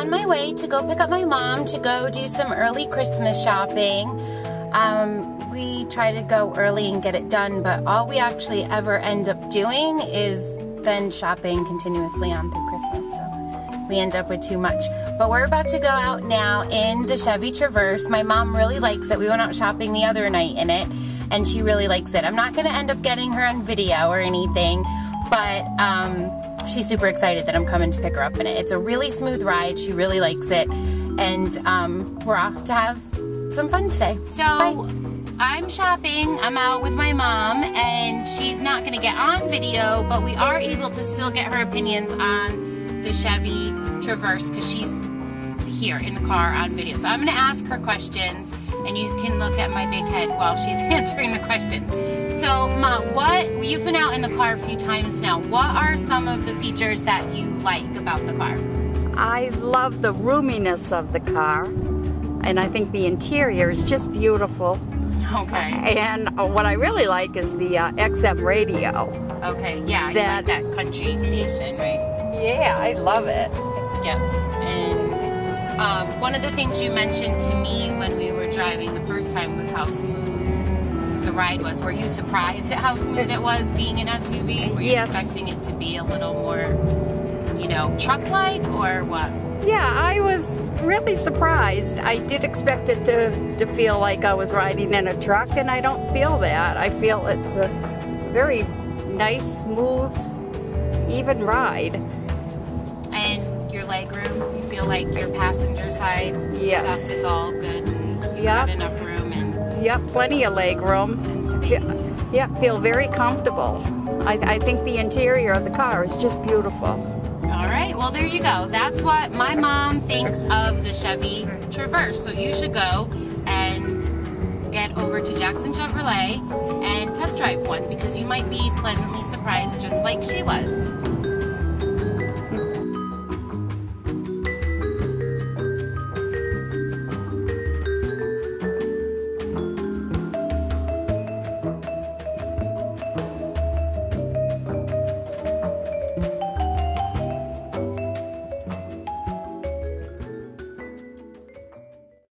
on my way to go pick up my mom to go do some early Christmas shopping. We try to go early and get it done, but all we actually ever end up doing is then shopping continuously on through Christmas. So we end up with too much. But we're about to go out now in the Chevy Traverse. My mom really likes it. We went out shopping the other night in it, and she really likes it. I'm not going to end up getting her on video or anything, but she's super excited that I'm coming to pick her up in it. It's a really smooth ride. She really likes it, and we're off to have some fun today. So bye. I'm shopping. I'm out with my mom, and she's not going to get on video, but we are able to still get her opinions on the Chevy Traverse because she's here in the car on video. So I'm going to ask her questions, and you can look at my big head while she's answering the questions. So, Ma, you've been out in the car a few times now. What are some of the features that you like about the car? I love the roominess of the car, and I think the interior is just beautiful. Okay. And what I really like is the XM radio. Okay, yeah, you like that country station, right? Yeah, I love it. Yep. And one of the things you mentioned to me when we were driving the first time was how smooth the ride was. Were you surprised at how smooth it was being an SUV? Were you expecting it to be a little more, you know, truck-like or what? Yeah, I was really surprised. I did expect it to feel like I was riding in a truck, and I don't feel that. I feel it's a very nice, smooth, even ride. And your legroom, you feel like your passenger side stuff is all good and you got enough room and plenty of leg room. And space. Yeah, feel very comfortable. I think the interior of the car is just beautiful. All right, well there you go. That's what my mom thinks of the Chevy Traverse. So you should go and get over to Jackson Chevrolet and test drive one because you might be pleasantly surprised just like she was.